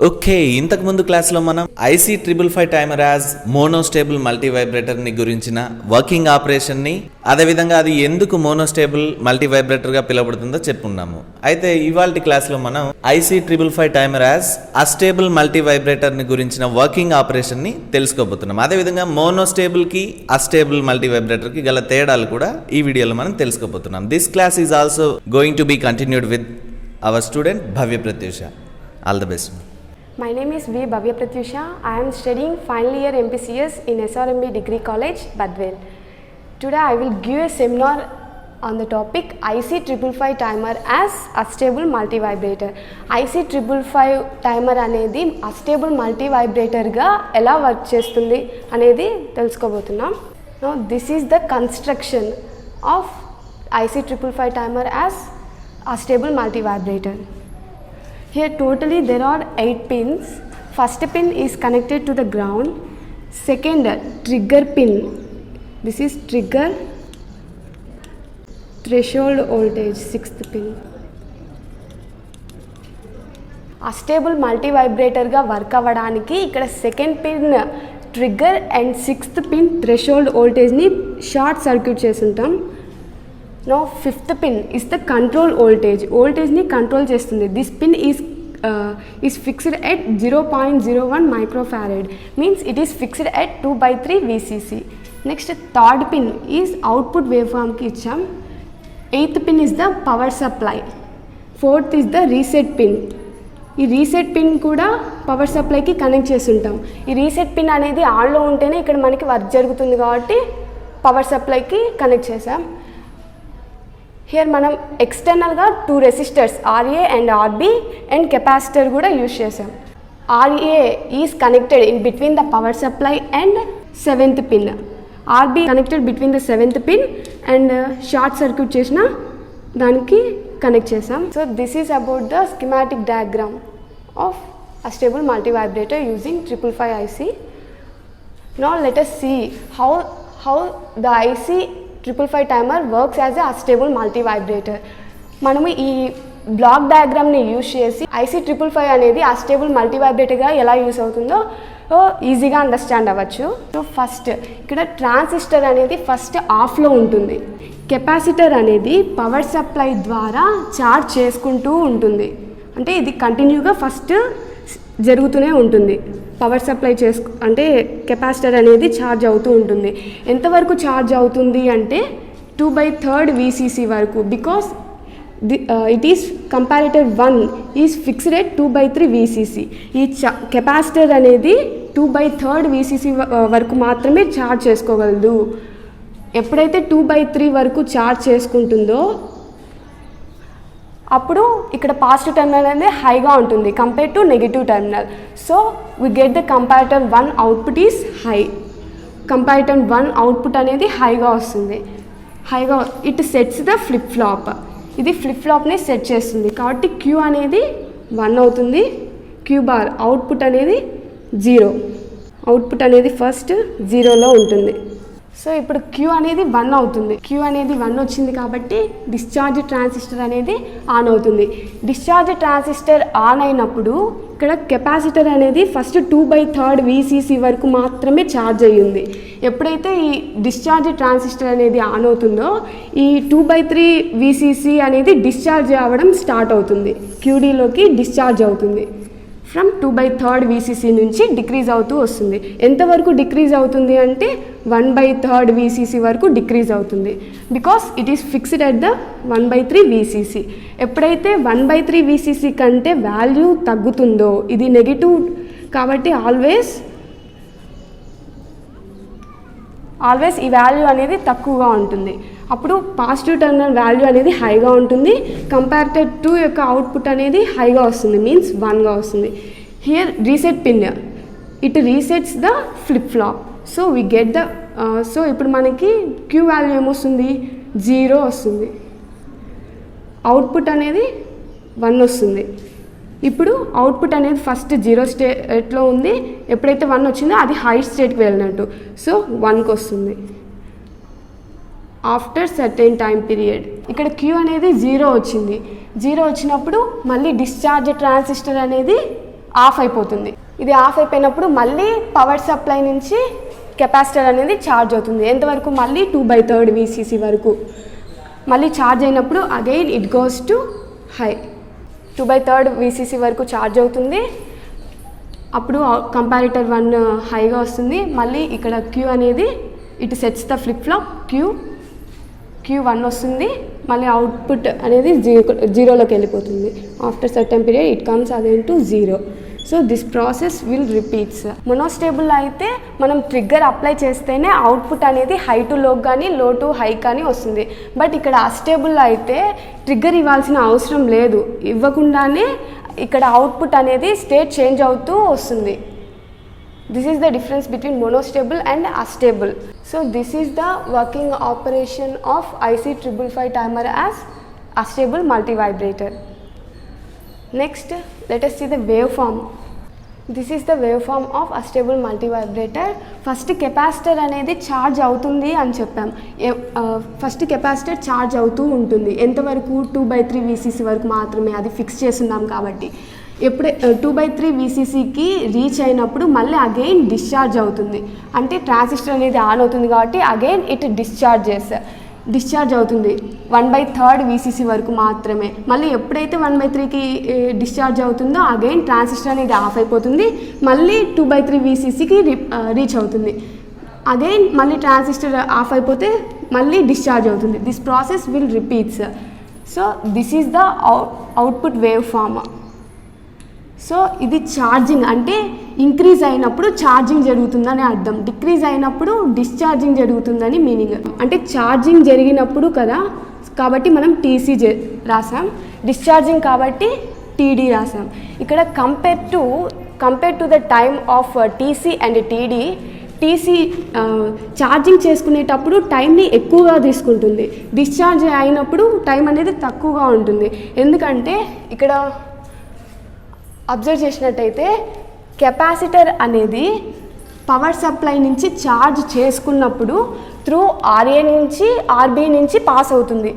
Okay, ఇంతకు ముందు క్లాస్లో మనం IC555 timer as మోనోస్టేబుల్ multi vibrator ని గురించిన వర్కింగ్ ఆపరేషన్ ని, అదేవిధంగా అది ఎందుకు మోనోస్టేబుల్ మల్టీ వైబ్రేటర్ గా పిలువబడుతుందో చెప్పుకున్నాము. అయితే ఇవాల్టి క్లాస్లో మనం IC555 timer as astable multi vibrator ని గురించిన వర్కింగ్ ఆపరేషన్ ని తెలుసుకోబోతున్నాం. అదేవిధంగా మోనోస్టేబుల్ కి అస్టేబుల్ మల్టీ వైబ్రేటర్ కి గల తేడాలు కూడా ఈ వీడియోలో మనం తెలుసుకోబోతున్నాం. This class is also going to be continued with our student Bhavya Pratyusha. All the best. My name is V. Bhavya Pratyusha. I am studying final year MPCS in SRMB Degree College, Badvel. Today I will give a seminar on the topic IC555 timer as astable multivibrator. IC555 timer అనేది astable multivibrator గా ఎలా work చేస్తుంది అనేది తెలుసుకోబోతున్నాం. Now this is the construction of IC555 timer as astable multivibrator. Here totally there are 8 pins. First pin is connected to the ground. Second trigger pin. This is trigger threshold voltage. 6th pin. Astable multivibrator గా work అవ్వడానికి ఇక్కడ second pin trigger and 6th pin threshold వోల్టేజ్ని short circuit చేసి ఉంటాం. Now 5th pin is the control voltage. Voltage ni control చేస్తుంది. This pin is fixed at 0.01 microfarad. Means it is fixed at 2/3 VCC. Next third pin is output waveform ki icham. 8th pin is the power supply. 4th is the reset pin. ఈ reset pin కూడా power సప్లైకి connect చేసి ఉంటాం. ఈ reset pin అనేది ఆన్లో ఉంటేనే ఇక్కడ మనకి వర్క్ జరుగుతుంది కాబట్టి పవర్ సప్లైకి కనెక్ట్ చేసాం. హియర్ మనం ఎక్స్టర్నల్గా 2 resistors RA and RB and capacitor కూడా యూజ్ చేసాం. RA is connected in between the power supply and 7th pin. RB connected between the 7th pin and short circuit చేసిన దానికి కనెక్ట్ చేసాం. So this is about the schematic diagram of astable multivibrator using 555 IC. Now let us see how the IC555 timer works as a astable multivibrator. మనము ఈ black డయాగ్రామ్ని use చేసి IC555 అనేది అస్టేబుల్ మల్టీవైబ్రేటర్గా ఎలా use అవుతుందో ఈజీగా అండర్స్టాండ్ అవ్వచ్చు. So first ఇక్కడ transistor అనేది ఫస్ట్ ఆఫ్లో ఉంటుంది. కెపాసిటర్ అనేది పవర్ సప్లై ద్వారా ఛార్జ్ చేసుకుంటూ ఉంటుంది. అంటే ఇది కంటిన్యూగా ఫస్ట్ జరుగుతూనే ఉంటుంది. పవర్ సప్లై అంటే కెపాసిటర్ అనేది ఛార్జ్ అవుతూ ఉంటుంది. ఎంతవరకు ఛార్జ్ అవుతుంది అంటే 2/3 VCC వరకు. Because it is comparator 1 is fixed at 2/3 VCC. ఈ కెపాసిటర్ అనేది 2/3 VCC వరకు మాత్రమే ఛార్జ్ చేసుకోగలదు. ఎప్పుడైతే 2/3 వరకు ఛార్జ్ చేసుకుంటుందో అప్పుడు ఇక్కడ పాజిటివ్ టెర్మినల్ అనేది హైగా ఉంటుంది compare to negative terminal. So we get the comparator 1 output is high. Comparator 1 output అనేది హైగా వస్తుంది. హైగా it sets the flip flop. ఇది ఫ్లిప్ ఫ్లాప్ని సెట్ చేస్తుంది కాబట్టి Q అనేది 1 అవుతుంది. Q బార్ అవుట్పుట్ అనేది 0. అవుట్పుట్ అనేది ఫస్ట్ 0లో ఉంటుంది. సో ఇప్పుడు Q అనేది 1 అవుతుంది. Q అనేది 1 వచ్చింది కాబట్టి డిశ్చార్జ్ ట్రాన్సిస్టర్ అనేది ఆన్ అవుతుంది. డిశ్చార్జ్ ట్రాన్సిస్టర్ ఆన్ అయినప్పుడు ఇక్కడ కెపాసిటర్ అనేది ఫస్ట్ 2/3 VCC వరకు మాత్రమే ఛార్జ్ అయ్యింది. ఎప్పుడైతే ఈ డిశ్చార్జ్ ట్రాన్సిస్టర్ అనేది ఆన్ అవుతుందో ఈ 2/3 VCC అనేది డిశ్చార్జ్ అవ్వడం స్టార్ట్ అవుతుంది. QDలోకి డిశ్చార్జ్ అవుతుంది. ఫ్రమ్ 2/3 VCC నుంచి డిక్రీజ్ అవుతూ వస్తుంది. ఎంతవరకు డిక్రీజ్ అవుతుంది అంటే 1/3 VCC వరకు డిక్రీజ్ అవుతుంది. Because it is fixed at the 1/3 VCC. ఎప్పుడైతే 1/3 VCC కంటే వాల్యూ తగ్గుతుందో ఇది నెగిటివ్ కాబట్టి ఆల్వేస్ ఈ వాల్యూ అనేది తక్కువగా ఉంటుంది. అప్పుడు పాజిటివ్ టెర్మినల్ వాల్యూ అనేది హైగా ఉంటుంది. కంపారిటర్ 2 యొక్క అవుట్పుట్ అనేది హైగా వస్తుంది. మీన్స్ 1గా వస్తుంది. Here reset pin it resets the flip flop. So we get the so ఇప్పుడు మనకి Q వాల్యూ ఏమొస్తుంది 0 వస్తుంది. అవుట్పుట్ అనేది 1 వస్తుంది. ఇప్పుడు అవుట్పుట్ అనేది ఫస్ట్ 0 స్టేట్లో ఉంది. ఎప్పుడైతే 1 వచ్చిందో అది హై స్టేట్కి వెళ్ళినట్టు. సో 1కి వస్తుంది. ఆఫ్టర్ సర్టెన్ టైం పీరియడ్ ఇక్కడ Q అనేది 0 వచ్చింది. 0 వచ్చినప్పుడు మళ్ళీ డిశ్చార్జ్ ట్రాన్సిస్టర్ అనేది ఆఫ్ అయిపోతుంది. ఇది ఆఫ్ అయిపోయినప్పుడు మళ్ళీ పవర్ సప్లై నుంచి కెపాసిటర్ అనేది ఛార్జ్ అవుతుంది. ఎంతవరకు? మళ్ళీ 2/3 VCC వరకు. మళ్ళీ ఛార్జ్ అయినప్పుడు again it goes to high. 2/3 VCC వరకు ఛార్జ్ అవుతుంది. అప్పుడు కంపారిటర్ 1 హైగా వస్తుంది. మళ్ళీ ఇక్కడ Q అనేది it sets the flip flop Q1 వస్తుంది. మళ్ళీ అవుట్పుట్ అనేది జీరోలోకి వెళ్ళిపోతుంది. After certain period it comes again to 0. So this process will repeats. మోనోస్టేబుల్ అయితే మనం ట్రిగ్గర్ అప్లై చేస్తేనే అవుట్పుట్ అనేది హై టు లో కానీ లో టు హై కానీ వస్తుంది. బట్ ఇక్కడ అస్టేబుల్ అయితే ట్రిగ్గర్ ఇవ్వాల్సిన అవసరం లేదు. ఇవ్వకుండానే ఇక్కడ అవుట్పుట్ అనేది స్టేట్ చేంజ్ అవుతూ వస్తుంది. This is the difference between monostable and astable. So this is the working operation of IC555 timer as astable multivibrator. Next, let us see the waveform. This is the waveform of astable multivibrator. First capacitor అనేది charge అవుతుంది అని చెప్పాం. First capacitor charge అవుతూ ఉంటుంది. ఎంతవరకు? 2/3 VCC వరకు మాత్రమే. అది ఫిక్స్ చేస్తున్నాం కాబట్టి ఎప్పుడే 2/3 VCCకి రీచ్ అయినప్పుడు మళ్ళీ అగైన్ డిశ్చార్జ్ అవుతుంది. అంటే ట్రాన్సిస్టర్ అనేది ఆన్ అవుతుంది కాబట్టి అగైన్ ఇట్ డిశ్చార్జ్ అవుతుంది 1/3 VCC వరకు మాత్రమే. మళ్ళీ ఎప్పుడైతే 1/3కి డిశ్చార్జ్ అవుతుందో అగైన్ ట్రాన్సిస్టర్ అనేది ఆఫ్ అయిపోతుంది. మళ్ళీ 2/3 VCCకి రీచ్ అవుతుంది. అగైన్ మళ్ళీ ట్రాన్సిస్టర్ ఆఫ్ అయిపోతే మళ్ళీ డిశ్చార్జ్ అవుతుంది. This process will repeats. So this is the output wave form. So ఇది ఛార్జింగ్ అంటే ఇంక్రీజ్ అయినప్పుడు ఛార్జింగ్ జరుగుతుందని అర్థం, డిక్రీజ్ అయినప్పుడు డిశ్చార్జింగ్ జరుగుతుందని మీనింగ్. అంటే ఛార్జింగ్ జరిగినప్పుడు కదా కాబట్టి మనం TC రాసాం, డిశ్చార్జింగ్ కాబట్టి TD రాసాం. ఇక్కడ compare to the time of TC and TC charging చేసుకునేటప్పుడు టైంని ఎక్కువగా తీసుకుంటుంది. డిశ్చార్జ్ అయినప్పుడు టైం అనేది తక్కువగా ఉంటుంది. ఎందుకంటే ఇక్కడ అబ్జర్వ్ చేసినట్టయితే కెపాసిటర్ అనేది పవర్ సప్లై నుంచి ఛార్జ్ చేసుకున్నప్పుడు త్రూ RA నుంచి RB నుంచి పాస్ అవుతుంది.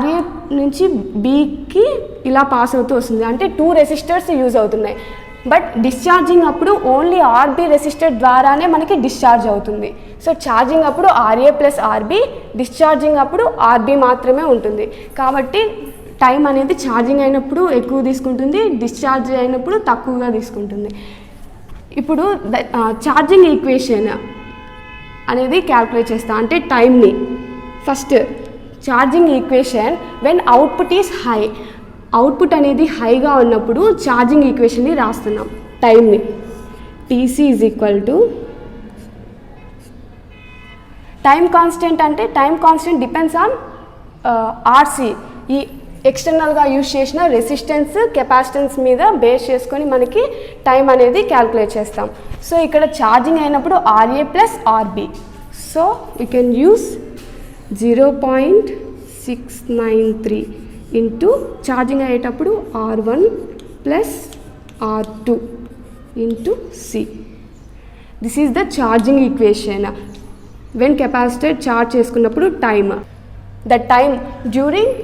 RA నుంచి Bకి ఇలా పాస్ అవుతూ వస్తుంది. అంటే 2 రెసిస్టర్స్ యూజ్ అవుతున్నాయి. బట్ డిశ్చార్జింగ్ అప్పుడు ఓన్లీ RB రెసిస్టర్ ద్వారానే మనకి డిశ్చార్జ్ అవుతుంది. సో ఛార్జింగ్ అప్పుడు RA ప్లస్ RB, డిశ్చార్జింగ్ అప్పుడు RB మాత్రమే ఉంటుంది. కాబట్టి టైం అనేది ఛార్జింగ్ అయినప్పుడు ఎక్కువ తీసుకుంటుంది, డిశ్చార్జ్ అయినప్పుడు తక్కువగా తీసుకుంటుంది. ఇప్పుడు ఛార్జింగ్ ఈక్వేషన్ అనేది క్యాల్కులేట్ చేస్తాం. అంటే టైంని first charging equation when output is high, output అనేది హైగా ఉన్నప్పుడు ఛార్జింగ్ ఈక్వేషన్ని రాస్తున్నాం. టైంని TC is equal to time constant. అంటే time constant depends on RC. ఈ ఎక్స్టర్నల్గా యూజ్ చేసిన రెసిస్టెన్స్ కెపాసిటెన్స్ మీద బేస్ చేసుకొని మనకి టైం అనేది క్యాల్కులేట్ చేస్తాం. సో ఇక్కడ ఛార్జింగ్ అయినప్పుడు RA plus RB. So we can use 0.693 into charging అయ్యేటప్పుడు R1 plus R2 into C. This is the charging equation when capacitor charge చేసుకున్నప్పుడు time. The time during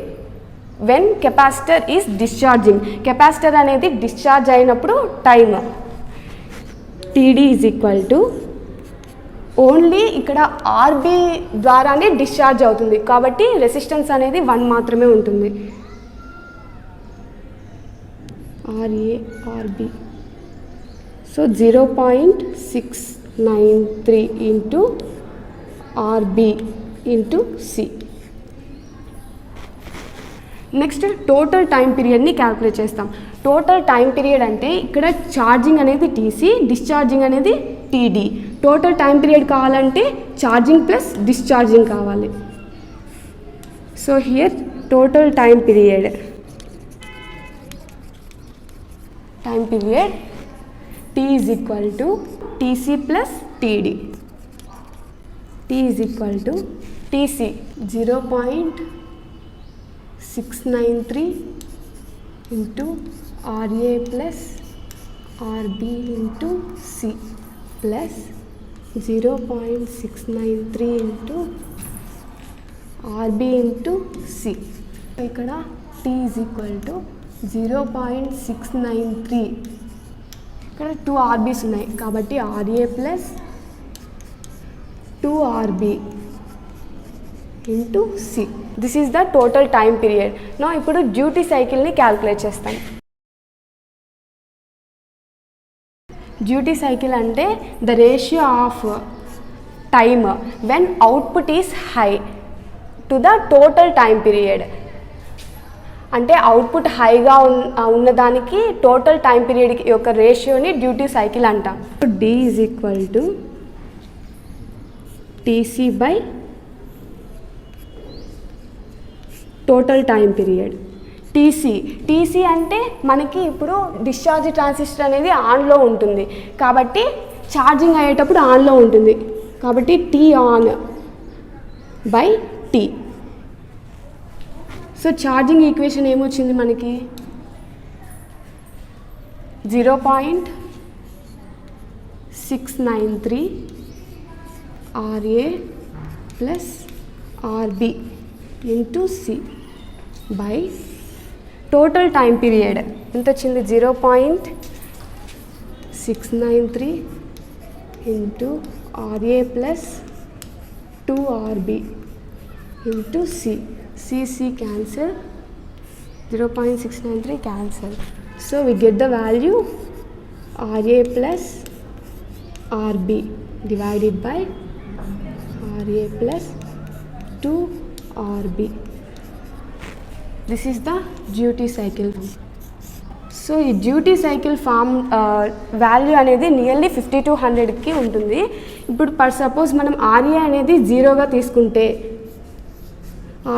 when capacitor is discharging, capacitor అనేది discharge అయినప్పుడు time. TD is equal to only ఇక్కడ RB ద్వారానే discharge అవుతుంది కాబట్టి resistance అనేది 1 మాత్రమే ఉంటుంది. RA RB. So 0.693 into RB into C. Next total time పీరియడ్ని క్యాల్కులేట్ చేస్తాం. టోటల్ టైం పీరియడ్ అంటే ఇక్కడ ఛార్జింగ్ అనేది TC, డిశ్చార్జింగ్ అనేది TD. టోటల్ టైం పీరియడ్ కావాలంటే ఛార్జింగ్ ప్లస్ డిశ్చార్జింగ్ కావాలి. So here total time period T is equal to TC plus TD. T is equal to TC 0.693 into RA plus RB into C plus 0.693 into RB into C. ఇక్కడ T is equal to 0.693 ఇక్కడ 2 RBs ఉన్నాయి కాబట్టి RA plus 2 RB into C. This is the total time period. నా ఇప్పుడు duty సైకిల్ని calculate చేస్తాం. Duty cycle అంటే the ratio of time when output is high to the total time period. అంటే output హైగా ఉన్నదానికి టోటల్ టైం పీరియడ్ యొక్క రేషియోని duty cycle అంటాం. D is equal to TC by total time period. TC అంటే మనకి ఇప్పుడు discharge transistor అనేది ఆన్లో ఉంటుంది కాబట్టి ఛార్జింగ్ అయ్యేటప్పుడు ఆన్లో ఉంటుంది కాబట్టి T on by T. So charging equation ఏమొచ్చింది మనకి 0.693 RA plus RB into C by total time period ఎంత వచ్చింది 0.693 into RA plus 2RB into C. C cancel, 0.693 cancel. So we get the value RA plus RB divided by RA plus 2RB. This is the duty cycle. So ఈ duty cycle form value అనేది nearly 5200కి ఉంటుంది. ఇప్పుడు per suppose మనం RA అనేది 0గా తీసుకుంటే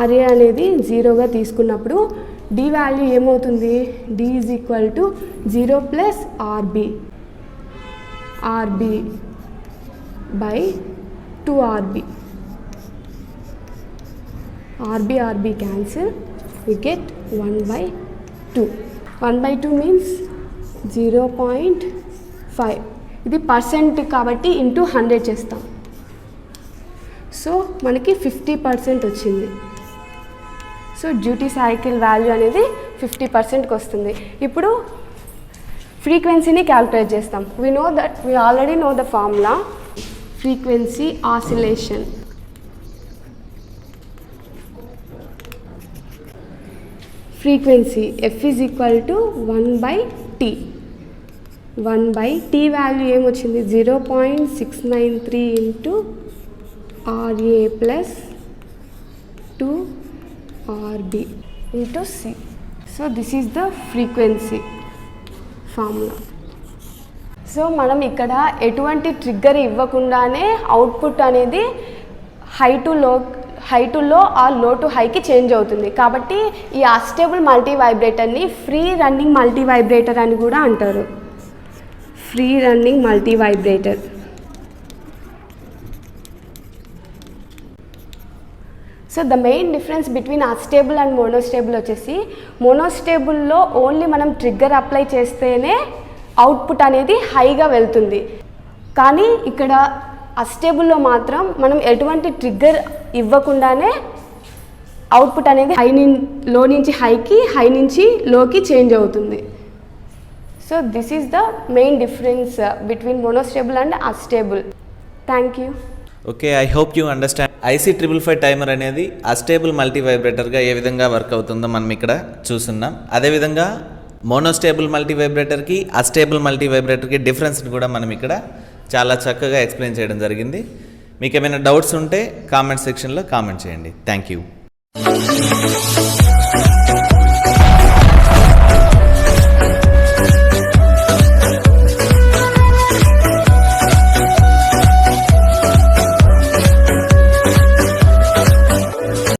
RA అనేది 0గా తీసుకున్నప్పుడు D value ఏమవుతుంది D is equal to 0 plus RB by 2RB. RB cancel we get 1/2. 1/2 means 0.5. ఇది పర్సెంట్ కాబట్టి ఇంటూ 100 చేస్తాం. సో మనకి 50% వచ్చింది. సో డ్యూటీ సైకిల్ వాల్యూ అనేది 50%కి వస్తుంది. ఇప్పుడు ఫ్రీక్వెన్సీని క్యాల్కులేట్ చేస్తాం. We already know the formula frequency oscillation. Frequency F is equal to 1/T. 1/T value ఏమొచ్చింది 0.693 into RA plus 2RB into C. So this is the frequency formula. So మనం ఇక్కడ ఎటువంటి trigger ఇవ్వకుండానే అవుట్పుట్ అనేది high to లో ఆ లో to హైకి change అవుతుంది. కాబట్టి ఈ అన్స్టేబుల్ మల్టీ వైబ్రేటర్ని ఫ్రీ రన్నింగ్ మల్టీ వైబ్రేటర్ అని కూడా అంటారు. Free running multi vibrator. So the main difference between unstable and monostable వచ్చేసి మోనోస్టేబుల్లో ఓన్లీ మనం ట్రిగ్గర్ అప్లై చేస్తేనే అవుట్పుట్ అనేది హైగా వెళ్తుంది. కానీ ఇక్కడ అన్స్టేబుల్లో మాత్రం మనం ఎటువంటి ట్రిగ్గర్ ఇవ్వకుండానే అవుట్పుట్ అనేది లో నుంచి హైకి, హై నుంచి లోకి చేంజ్ అవుతుంది. So this is the main difference between మోనోస్టేబుల్ and unstable. Thank you. Okay, I hope you understand. IC555 timer అనేది అస్టేబుల్ మల్టీ వైబ్రేటర్గా ఏ విధంగా వర్క్ అవుతుందో మనం ఇక్కడ చూస్తున్నాం. అదేవిధంగా మోనోస్టేబుల్ మల్టీ వైబ్రేటర్కి అస్టేబుల్ మల్టీ వైబ్రేటర్కి డిఫరెన్స్ని కూడా మనం ఇక్కడ చాలా చక్కగా ఎక్స్ప్లెయిన్ చేయడం జరిగింది. మీకు ఏమైనా డౌట్స్ ఉంటే కామెంట్ సెక్షన్లో కామెంట్ చేయండి. Thank you.